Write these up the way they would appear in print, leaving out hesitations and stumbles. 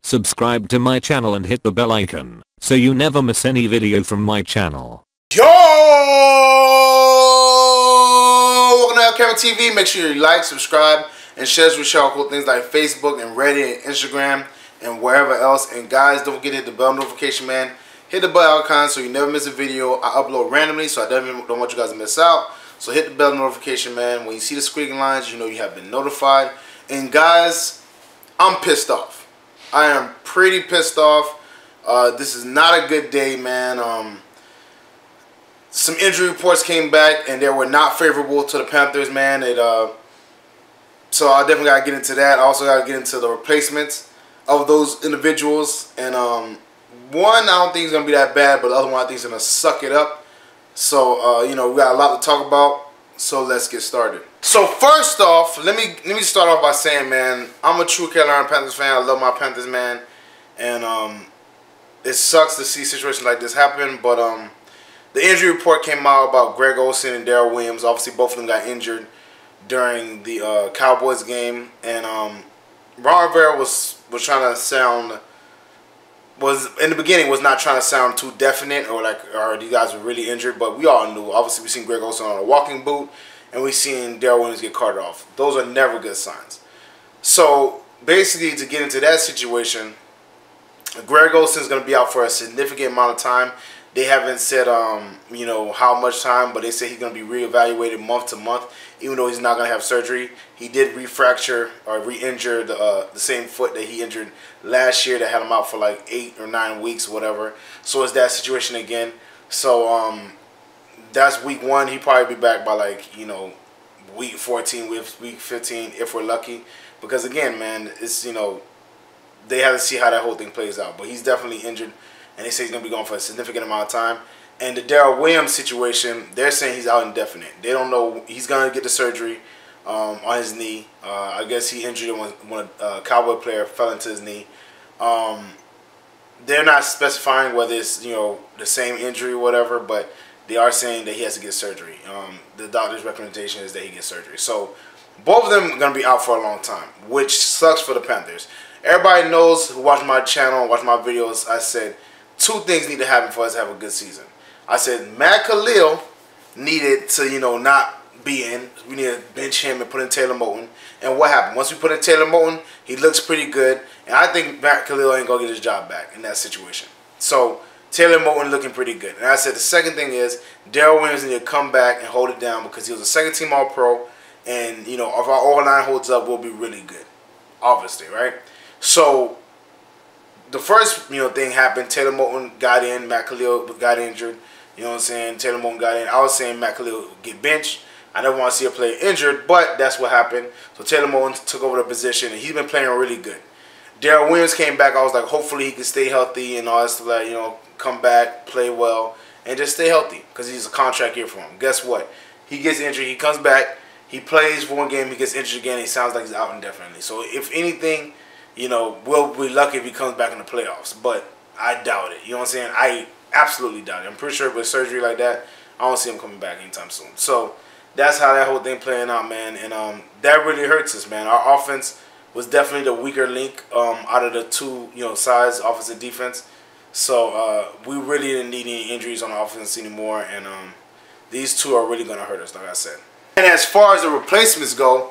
Subscribe to my channel and hit the bell icon so you never miss any video from my channel. Yo! Welcome to LCameraTV. Make sure you like, subscribe, and share this with y'all cool things like Facebook and Reddit and Instagram and wherever else. And guys, don't forget to hit the bell notification, man. Hit the bell icon so you never miss a video. I upload randomly, so I definitely don't want you guys to miss out. So hit the bell notification, man. When you see the squeaking lines, you know you have been notified. And guys, I'm pissed off. I am pretty pissed off. This is not a good day, man. Some injury reports came back, and they were not favorable to the Panthers, man. So I definitely got to get into that. I also got to get into the replacements of those individuals. And one, I don't think is going to be that bad, but the other one I think is going to suck it up. So, you know, we got a lot to talk about. So let's get started. So first off, let me start off by saying, man, I'm a true Carolina Panthers fan. I love my Panthers, man. And it sucks to see situations like this happen. But the injury report came out about Greg Olsen and Darrell Williams. Obviously, both of them got injured during the Cowboys game. And Ron Rivera was trying to sound, in the beginning, was not trying to sound too definite or like, or these guys were really injured. But we all knew. Obviously, we seen Greg Olsen on a walking boot, and we seen Darrell Williams get carted off. Those are never good signs. So basically, to get into that situation, Greg Olsen is going to be out for a significant amount of time. They haven't said, you know, how much time, but they say he's going to be reevaluated month to month, even though he's not going to have surgery. He did refracture or re-injure the same foot that he injured last year that had him out for like 8 or 9 weeks, whatever. So it's that situation again. So that's week 1. He'll probably be back by like, you know, week 14, week 15 if we're lucky. Because again, man, it's, you know, they have to see how that whole thing plays out. But he's definitely injured. And they say he's going to be gone for a significant amount of time. And the Darrell Williams situation, they're saying he's out indefinite. They don't know. He's going to get the surgery on his knee. I guess he injured it when a Cowboy player fell into his knee. They're not specifying whether it's, you know, the same injury or whatever, but they are saying that he has to get surgery. The doctor's recommendation is that he gets surgery. So both of them are going to be out for a long time, which sucks for the Panthers. Everybody knows who watch my channel, watch my videos, I said 2 things need to happen for us to have a good season. I said Matt Khalil needed to, you know, not be in. We need to bench him and put in Taylor Moton. And what happened? Once we put in Taylor Moton, he looks pretty good. And I think Matt Khalil ain't going to get his job back in that situation. So Taylor Moton looking pretty good. And I said the second thing is Darrell Williams need to come back and hold it down because he was a second-team All-Pro. And, you know, if our O-line holds up, we'll be really good. Obviously, right? So the first, you know, thing happened. Taylor Moton got in. Matt Khalil got injured. You know what I'm saying? Taylor Moton got in. I was saying Matt Khalil get benched. I never want to see a player injured, but that's what happened. So Taylor Moton took over the position, and he's been playing really good. Darrell Williams came back. I was like, hopefully he can stay healthy and all that stuff. Like, you know, come back, play well, and just stay healthy because he's a contract year for him. Guess what? He gets injured. He comes back. He plays for one game. He gets injured again. He sounds like he's out indefinitely. So if anything, you know, we'll be lucky if he comes back in the playoffs. But I doubt it. You know what I'm saying? I absolutely doubt it. I'm pretty sure with surgery like that, I don't see him coming back anytime soon. So that's how that whole thing playing out, man. And that really hurts us, man. Our offense was definitely the weaker link out of the 2, you know, sides, offense and defense. So we really didn't need any injuries on the offense anymore. And these 2 are really going to hurt us, like I said. And as far as the replacements go,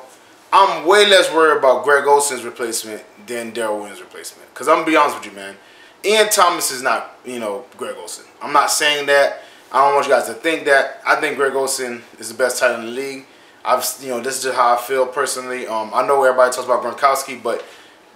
I'm way less worried about Greg Olsen's replacement than Darrell Williams' replacement. Because I'm going to be honest with you, man. Ian Thomas is not, you know, Greg Olsen. I'm not saying that. I don't want you guys to think that. I think Greg Olsen is the best tight end in the league. You know, this is just how I feel personally. I know everybody talks about Gronkowski, but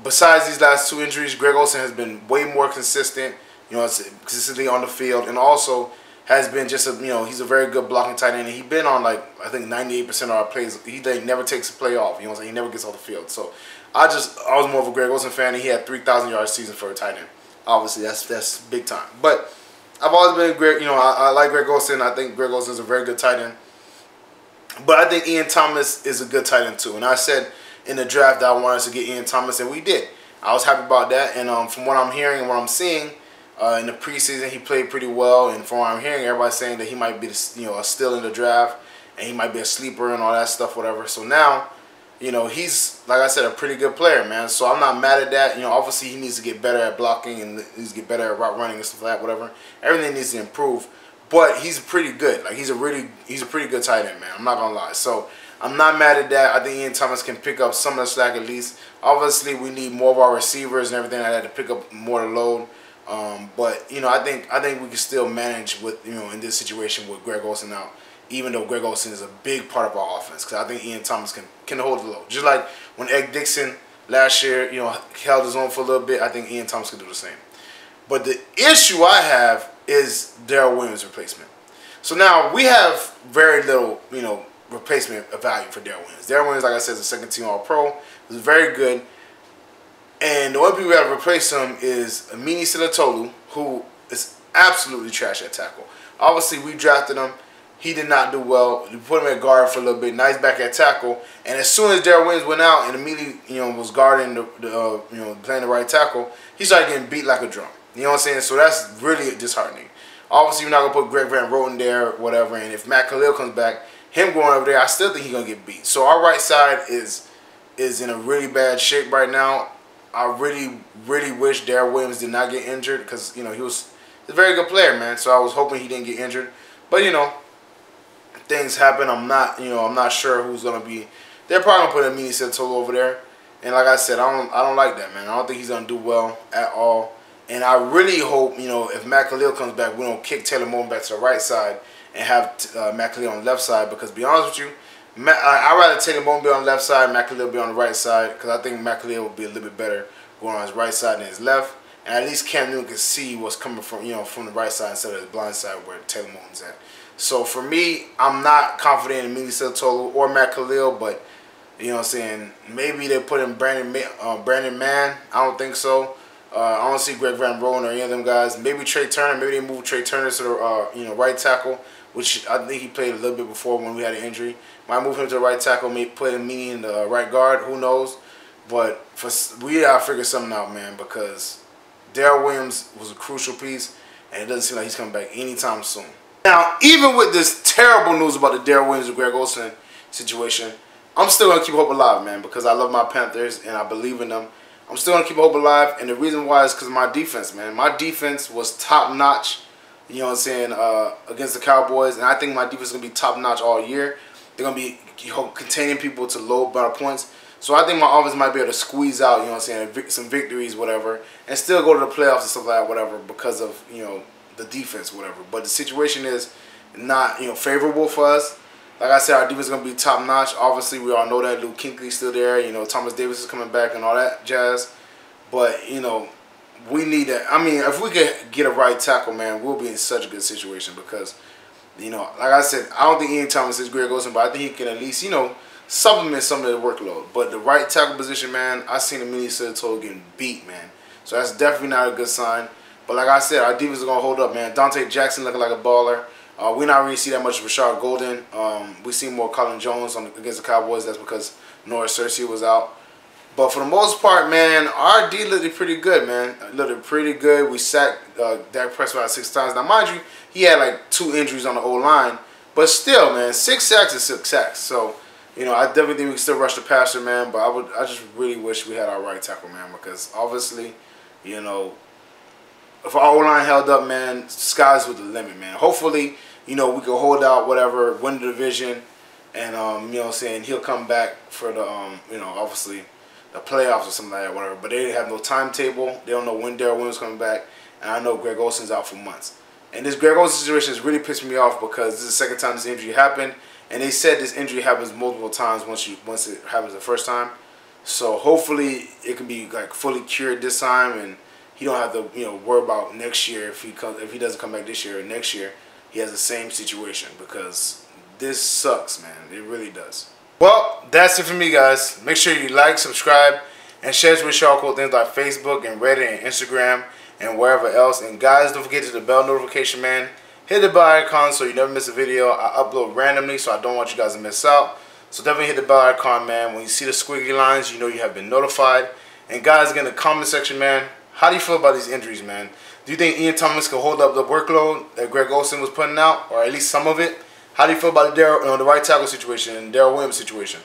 besides these last 2 injuries, Greg Olsen has been way more consistent, you know, consistently on the field, and also has been just a, you know, he's a very good blocking tight end. And he's been on like, I think 98% of our plays. He like, never takes a play off. You know what I'm saying? He never gets off the field. So I was more of a Greg Olsen fan, and he had 3,000 yard season for a tight end. Obviously, that's big time. But I've always been Greg. You know, I like Greg Olsen. I think Greg Olsen is a very good tight end. But I think Ian Thomas is a good tight end too. And I said in the draft that I wanted us to get Ian Thomas, and we did. I was happy about that. And from what I'm hearing and what I'm seeing, in the preseason, he played pretty well, and from what I'm hearing, everybody's saying that he might be, you know, a steal in the draft, and he might be a sleeper and all that stuff, whatever. So now, you know, he's, like I said, a pretty good player, man. So I'm not mad at that. You know, obviously he needs to get better at blocking and he needs to get better at route running and stuff like that, whatever. Everything needs to improve. But he's pretty good. Like, he's a pretty good tight end, man. I'm not going to lie. So I'm not mad at that. I think Ian Thomas can pick up some of the slack at least. Obviously, we need more of our receivers and everything like that to pick up more of the load. But, you know, I think we can still manage with, you know, in this situation with Greg Olsen out. Even though Greg Olsen is a big part of our offense, because I think Ian Thomas can hold the load. Just like when Ed Dickson last year, you know, held his own for a little bit, I think Ian Thomas can do the same. But the issue I have is Darrell Williams' replacement. So now we have very little, you know, replacement value for Darrell Williams. Darrell Williams, like I said, is a second-team All-Pro. He's very good. And the only people we have to replace him is Amini Silatolu, who is absolutely trash at tackle. Obviously, we drafted him. He did not do well. We put him at guard for a little bit. Now he's back at tackle. And as soon as Darrell Williams went out and immediately, you know, was guarding you know, playing the right tackle, he started getting beat like a drum. You know what I'm saying? So that's really disheartening. Obviously, you're not gonna put Greg Van Roten there, whatever. And if Matt Khalil comes back, him going over there, I still think he's gonna get beat. So our right side is in a really bad shape right now. I really wish Darrell Williams did not get injured because, you know, he's a very good player, man. So I was hoping he didn't get injured. But, you know, things happen. I'm not sure who's gonna be. They're probably gonna put a mini Santolo over there. And like I said, I don't like that, man. I don't think he's gonna do well at all. And I really hope, you know, if Matt Khalil comes back, we don't kick Taylor Moton back to the right side and have Matt Khalil on the left side. Because to be honest with you, I'd rather Taylor Moton be on the left side, Matt Khalil be on the right side. Because I think Matt Khalil would be a little bit better going on his right side than his left. And at least Cam Newton can see what's coming from, you know, from the right side instead of the blind side where Taylor Moton's at. So for me, I'm not confident in Mini Santolo or Matt Khalil, but you know what I'm saying, maybe they put in Brandon Mann. I don't think so. I don't see Greg Van Roten or any of them guys. Maybe Trey Turner. Maybe they move Trey Turner to the you know, right tackle, which I think he played a little bit before when we had an injury. Might move him to the right tackle. Maybe put him in the right guard. Who knows? But we gotta figure something out, man, because Darrell Williams was a crucial piece, and it doesn't seem like he's coming back anytime soon. Now, even with this terrible news about the Darrell Williams and Greg Olsen situation, I'm still going to keep hope alive, man, because I love my Panthers and I believe in them. I'm still going to keep hope alive, and the reason why is because of my defense, man. My defense was top-notch, you know what I'm saying, against the Cowboys, and I think my defense is going to be top-notch all year. They're going to be, you know, containing people to low amount of points. So I think my offense might be able to squeeze out, you know what I'm saying, some victories, whatever, and still go to the playoffs and stuff like that, whatever, because of, you know, the defense, whatever. But the situation is not, you know, favorable for us. Like I said, our defense is going to be top-notch. Obviously, we all know that. Luke Kuechly's still there. You know, Thomas Davis is coming back and all that jazz. But, you know, we need that. I mean, if we could get a right tackle, man, we'll be in such a good situation because, you know, like I said, I don't think Ian Thomas is Greg Olsen, but I think he can at least, you know, supplement some of the workload. But the right tackle position, man, I seen the mini Santolo getting beat, man. So that's definitely not a good sign. But like I said, our defense is going to hold up, man. Dante Jackson looking like a baller. We not really see that much of Rashard Golden. We see more Colin Jones against the Cowboys. That's because Norris Cersei was out. But for the most part, man, our D looked pretty good, man. Looked pretty good. We sacked Dak Prescott 6 times. Now, mind you, he had like 2 injuries on the O-line. But still, man, 6 sacks is 6 sacks. So, you know, I definitely think we can still rush the passer, man. But I just really wish we had our right tackle, man. Because obviously, you know, if our O-line held up, man, sky's with the limit, man. Hopefully, you know, we can hold out, whatever, win the division, and, you know what I'm saying, he'll come back for the, you know, obviously, the playoffs or something like that, whatever. But they have no timetable. They don't know when Darrell Williams is coming back, and I know Greg Olsen's out for months. And this Greg Olsen situation is really pissing me off because this is the second time this injury happened, and they said this injury happens multiple times once it happens the first time. So hopefully it can be, like, fully cured this time, and he don't have to, you know, worry about next year if he doesn't come back this year or next year. He has the same situation because this sucks, man. It really does. Well, that's it for me, guys. Make sure you like, subscribe, and share this with y'all cool things like Facebook and Reddit and Instagram and wherever else. And guys, don't forget to the bell notification, man. Hit the bell icon so you never miss a video. I upload randomly, so I don't want you guys to miss out. So definitely hit the bell icon, man. When you see the squiggly lines, you know you have been notified. And guys, get in the comment section, man. How do you feel about these injuries, man? Do you think Ian Thomas can hold up the workload that Greg Olsen was putting out, or at least some of it? How do you feel about the right tackle situation and Darrell Williams situation?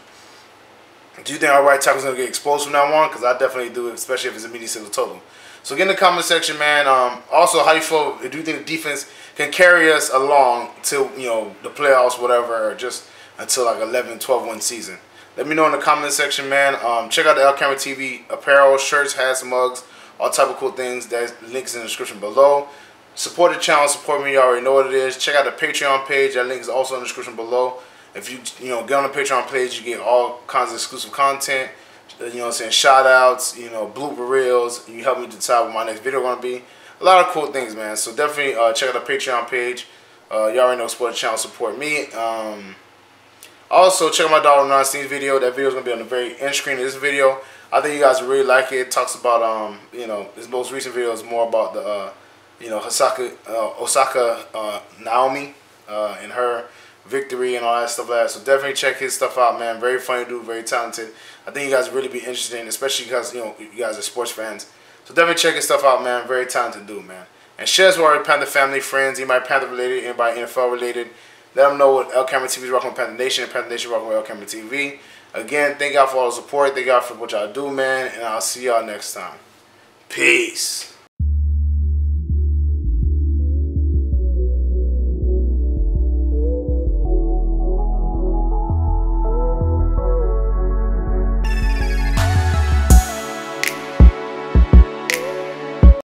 Do you think our right tackle is going to get exposed from now on? Because I definitely do, especially if it's a medium single total. So get in the comment section, man. Also, how you feel? Do you think the defense can carry us along till, you know, the playoffs, whatever, or just until like 11, 12-1 season? Let me know in the comment section, man. Check out the LCameraTV apparel, shirts, hats, mugs, all type of cool things. That links in the description below. Support the channel, support me. You already know what it is. Check out the Patreon page. That link is also in the description below. If you get on the Patreon page, you get all kinds of exclusive content. You know what I'm saying? Shout outs, you know, blooper reels. You help me decide what my next video going to be. A lot of cool things, man. So definitely check out the Patreon page. You already know, support the channel, support me. Also, check out my daughter Nonstein's video. That video is going to be on the very end screen of this video. I think you guys will really like it. It talks about, you know, this most recent video is more about the, you know, Osaka Naomi and her victory and all that stuff like that. So definitely check his stuff out, man. Very funny dude, very talented. I think you guys really be interested in, especially because, you know, you guys are sports fans. So definitely check his stuff out, man. Very talented dude, man. And share this with our Panther family, friends, anybody Panther related, anybody NFL related. Let them know what LCameraTV is rocking with Panther Nation, and Panther Nation rocking with LCameraTV. Again, thank y'all for all the support. Thank y'all for what y'all do, man. And I'll see y'all next time. Peace.